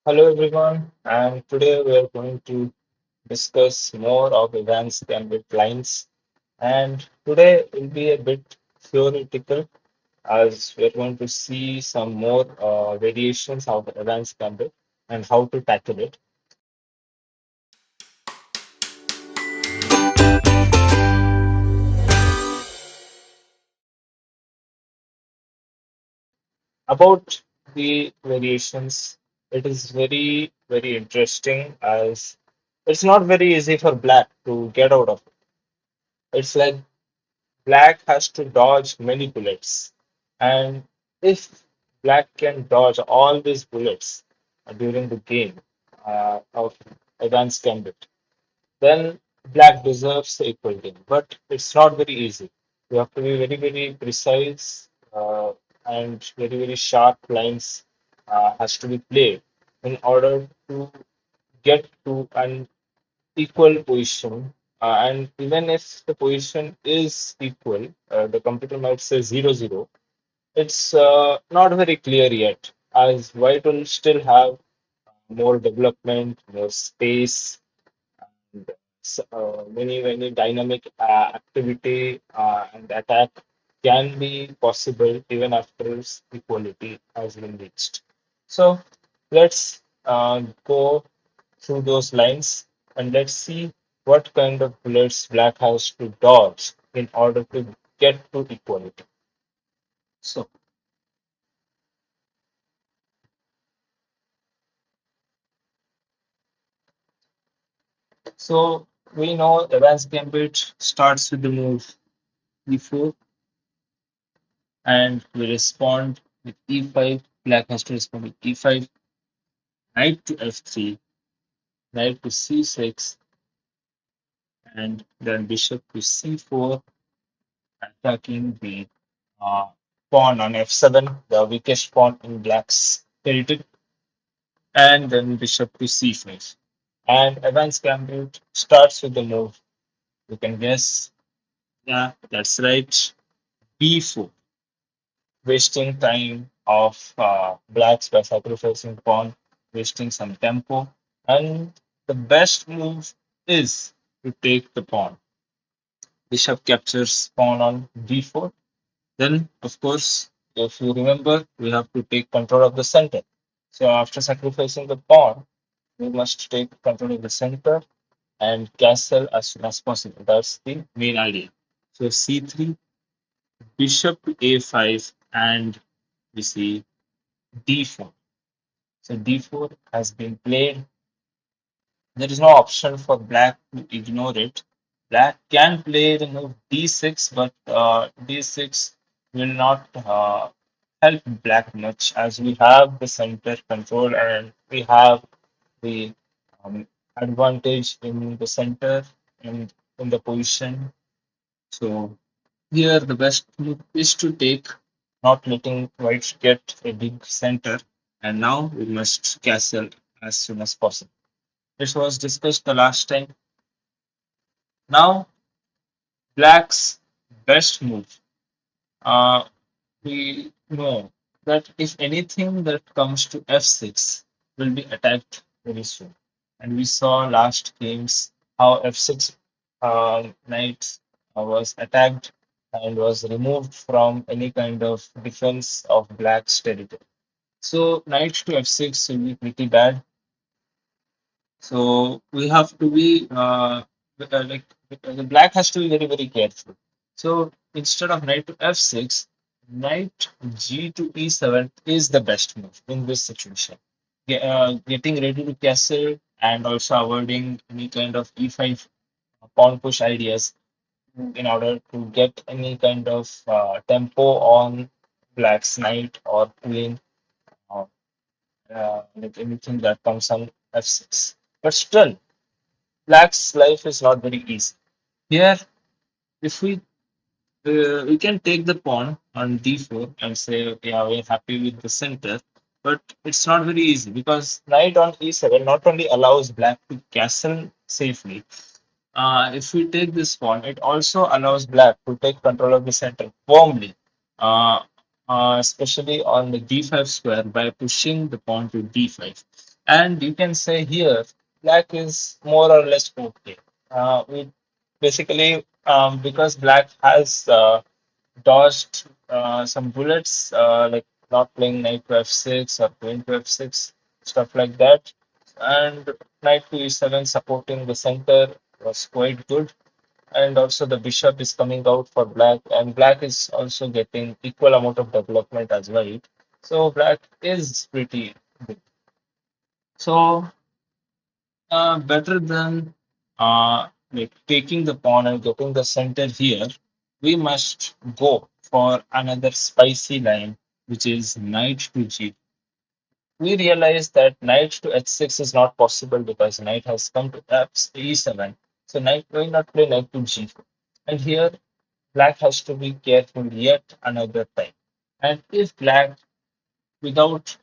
Hello everyone, and today we are going to discuss more of advanced gambit lines. And today will be a bit theoretical as we're going to see some more variations of advanced gambit and how to tackle it. About the variations, it is very interesting as it's not very easy for black to get out of it. It's like black has to dodge many bullets. And if black can dodge all these bullets during the game of advanced gambit, then black deserves the equal game. But it's not very easy. You have to be very precise and very sharp lines has to be played in order to get to an equal position. And even if the position is equal, the computer might say 0-0. It's not very clear yet, as white will still have more development, more space, and many dynamic activity and attack can be possible even after equality has been reached. So let's go through those lines and let's see what kind of bullets black has to dodge in order to get to equality. So, so we know advanced gambit starts with the move e4 and we respond with e5. Black has to respond with e5, knight to f3, knight to c6, and then bishop to c4, attacking the uh, pawn on f7, the weakest pawn in black's territory, and then bishop to c5. And advanced gambit starts with the move. You can guess, yeah, that's right, b4, wasting time of blacks by sacrificing pawn, wasting some tempo. And the best move is to take the pawn. Bishop captures pawn on d4. Then, of course, if you remember, we have to take control of the center. So after sacrificing the pawn, we must take control of the center and castle as soon as possible. That's the main idea. So c3, bishop to a5, and we see d4. So d4 has been played. There is no option for black to ignore it. Black can play the move d6, but d6 will not help black much as we have the center control and we have the advantage in the center and in the position. So here the best move is to take, not letting white get a big center. And now we must castle as soon as possible. This was discussed the last time. Now black's best move. Uh, we know that if anything that comes to f6 will be attacked very soon. And we saw last games how f6 knight was attacked and was removed from any kind of defense of black's territory. So knight to f6 will be pretty bad. So we have to be like the black has to be very careful. So instead of knight to f6, knight g to e7 is the best move in this situation. Getting ready to castle and also avoiding any kind of e5 pawn push ideas in order to get any kind of tempo on black's knight or queen or like anything that comes on f6. But still, black's life is not very easy. Here, if we can take the pawn on d4 and say, okay, yeah, we're happy with the center, but it's not very easy because knight on e7 not only allows black to castle safely. If we take this pawn, it also allows black to take control of the center firmly, uh, especially on the d5 square by pushing the pawn to d5. And you can say here, black is more or less okay. We basically, because black has dodged some bullets, like not playing knight to f6 or queen to f6, stuff like that. And knight to e7 supporting the center was quite good. And also the bishop is coming out for black, and black is also getting equal amount of development as white. So black is pretty good. So better than like taking the pawn and getting the center here, we must go for another spicy line, which is knight to g. We realize that knight to h6 is not possible because knight has come to e7. So knight will not play knight to g4. And here black has to be careful yet another time. And if black, without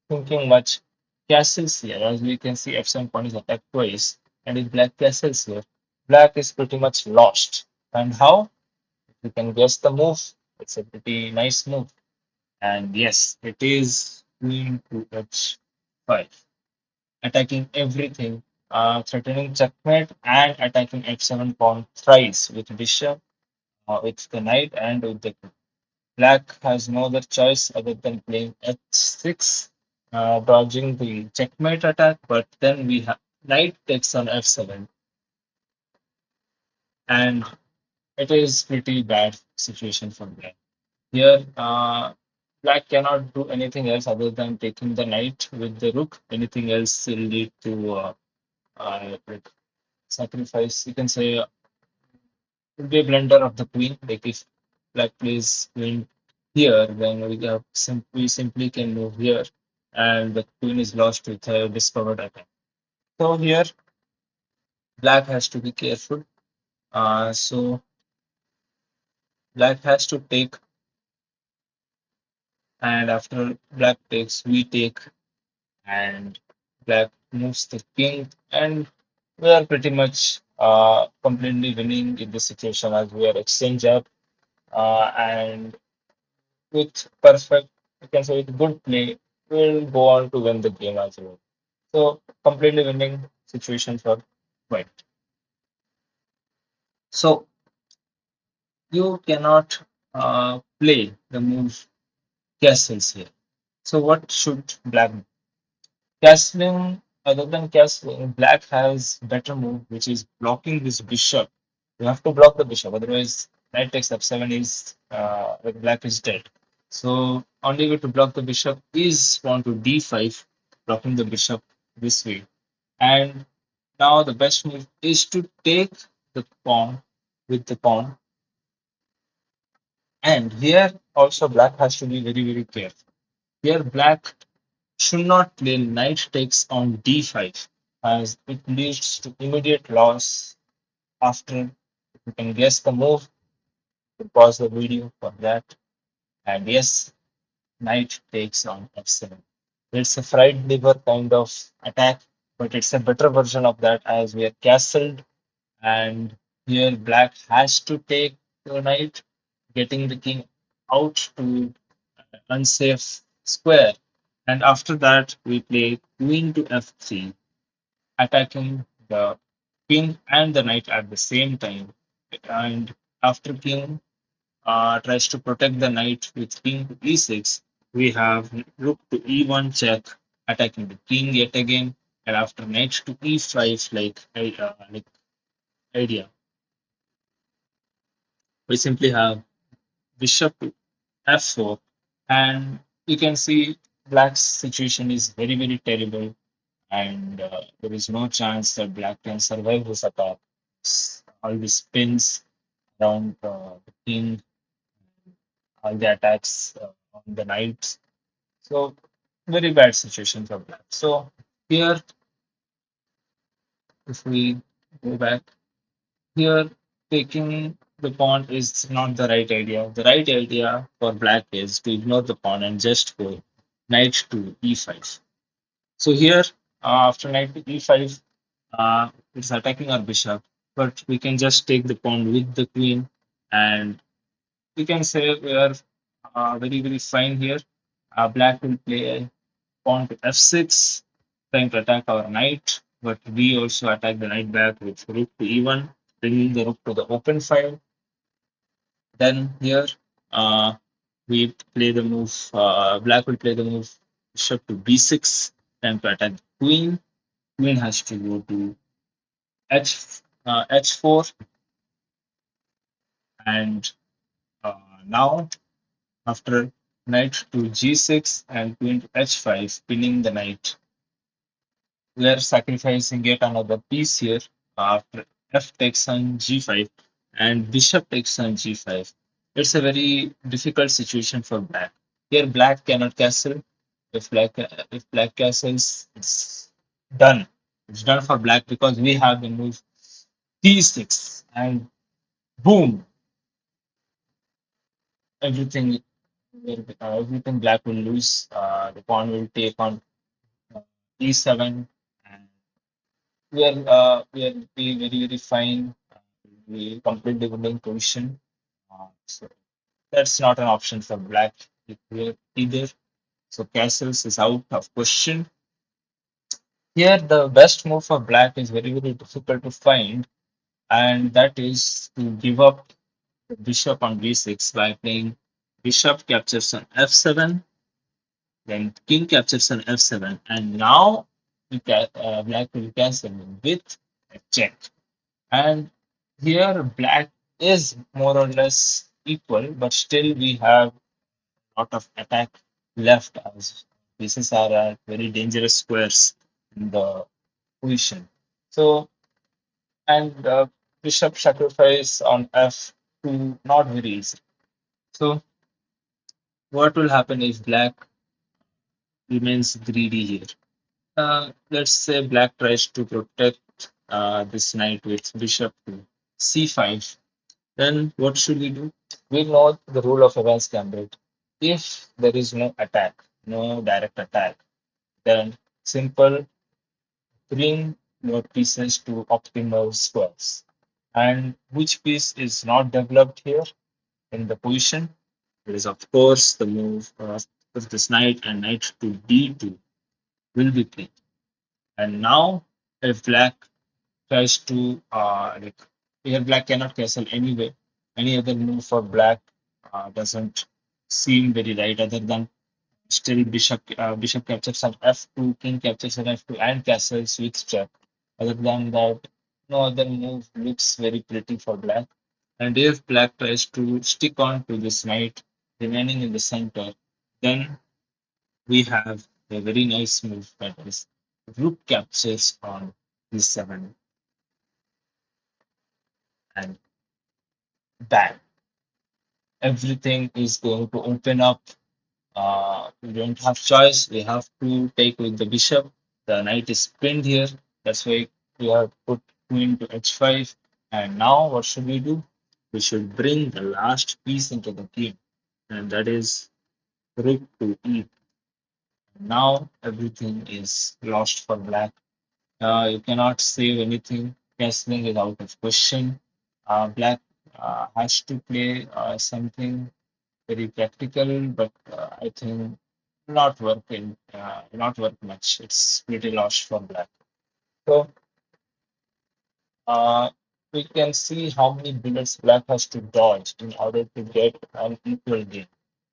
thinking much, castles here, as we can see f7 pawn is attacked twice, and if black castles here, black is pretty much lost. And how? You can guess the move. It's a pretty nice move. And yes, it is queen to h5, attacking everything, threatening checkmate and attacking f7 pawn thrice with bishop, with the knight, and with the queen. Black has no other choice other than playing h6, dodging the checkmate attack, but then we have knight takes on f7, and it is pretty bad situation for black. Here, black cannot do anything else other than taking the knight with the rook. Anything else will lead to like sacrifice. You can say will be a blunder of the queen. Like if black plays queen here, then we simply can move here, and the queen is lost with a discovered attack. So here, black has to be careful. So black has to take, and after black takes, we take, and black moves the king, and we are pretty much completely winning in this situation as we are exchange up, and with perfect, you can say with good play, we'll go on to win the game as well. So completely winning situation for white. So you cannot play the move castles here. So what should black do? Castling, other than castling, black has better move, which is blocking this bishop. You have to block the bishop, otherwise knight takes f7 is like black is dead. So only way to block the bishop is pawn to d5, blocking the bishop this way. And now the best move is to take the pawn with the pawn. And here also black has to be very, very careful. Here black should not play knight takes on d5 as it leads to immediate loss after you can guess the move. You pause the video for that. And yes, knight takes on f7. It's a fried liver kind of attack, but it's a better version of that as we are castled, and here black has to take the knight, getting the king out to unsafe square. And after that, we play queen to f3, attacking the king and the knight at the same time. And after king tries to protect the knight with king to e6, we have rook to e1 check, attacking the king yet again. And after knight to e5, like idea, we simply have bishop to f4, and you can see black's situation is very, very terrible, and there is no chance that black can survive this attack. All the spins around the king, all the attacks on the knights. So very bad situation for black. So here, if we go back here, taking the pawn is not the right idea. The right idea for black is to ignore the pawn and just go knight to e5. So here, after knight to e5, it's attacking our bishop, but we can just take the pawn with the queen, and we can say we are very, very fine here. Black will play pawn to f6, trying to attack our knight, but we also attack the knight back with rook to e1, bringing the rook to the open file. Then here we play the move, black will play the move bishop to b6, trying to attack the queen. Queen has to go to h4, and now after knight to g6 and queen to h5, pinning the knight, we are sacrificing yet another piece here after f takes on g5 and bishop takes on g5. It's a very difficult situation for black. Here black cannot castle. If black castles, it's done. It's done for black because we have the move d6 and boom, everything everything black will lose. The pawn will take on uh, e7, and we very very fine. We completely winning position. So that's not an option for black here either. So castles is out of question. Here the best move for black is very very difficult to find, and that is to give up the bishop on b6 by playing bishop captures on f7, then king captures on f7, and now black will cancel with a check. And here black is more or less equal, but still we have a lot of attack left as pieces are at very dangerous squares in the position. So, and bishop sacrifice on f2 not very easy. So what will happen if black remains greedy here? Let's say black tries to protect this knight with bishop to c5. Then what should we do? We know the rule of Evans Gambit. If there is no attack, no direct attack, then simple bring your pieces to optimal squares. And which piece is not developed here in the position? It is of course the move of this knight and knight to d2 will be played. And now if black tries to like here black cannot castle anyway. Any other move for black doesn't seem very right other than still bishop captures on f2, king captures on f2, and castles with check. Other than that, no other move looks very pretty for black. And if black tries to stick on to this knight remaining in the center, then we have a very nice move that is rook captures on d7 and bang, everything is going to open up. We don't have choice. We have to take with the bishop. The knight is pinned here. That's why we have put queen to h5. And now what should we do? We should bring the last piece into the game, and that is rook to e. Now everything is lost for black. You cannot save anything. Castling is out of question. Black has to play something very practical, but I think not work much. It's pretty lost for black. So uh, we can see how many bullets black has to dodge in order to get an equal game.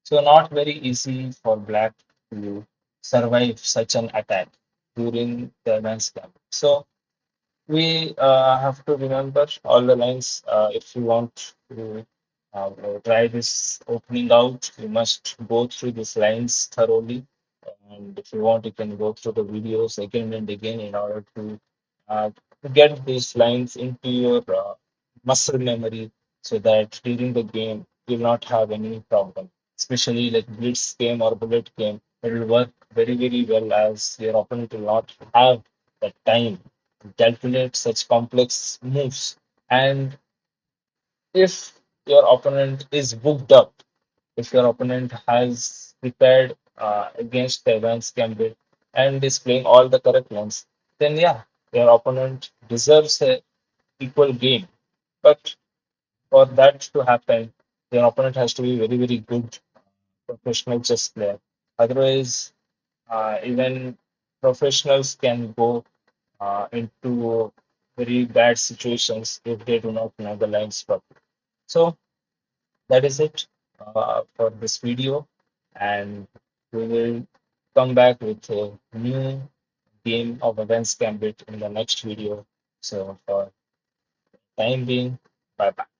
So not very easy for black to survive such an attack during the advanced game. So we have to remember all the lines. If you want to try this opening out, you must go through these lines thoroughly. And if you want, you can go through the videos again and again in order uh, to get these lines into your muscle memory so that during the game you'll not have any problem. Especially like blitz game or bullet game, it will work very, very well as your opponent will not have the time calculate such complex moves. And if your opponent is booked up, if your opponent has prepared against the advanced gambit and is playing all the correct ones, then yeah, your opponent deserves a equal game. But for that to happen, your opponent has to be very, very good professional chess player. Otherwise, even professionals can go into very bad situations if they do not know the lines properly. So that is it for this video, and we will come back with a new game of Advanced Gambit in the next video. So for time being, bye bye.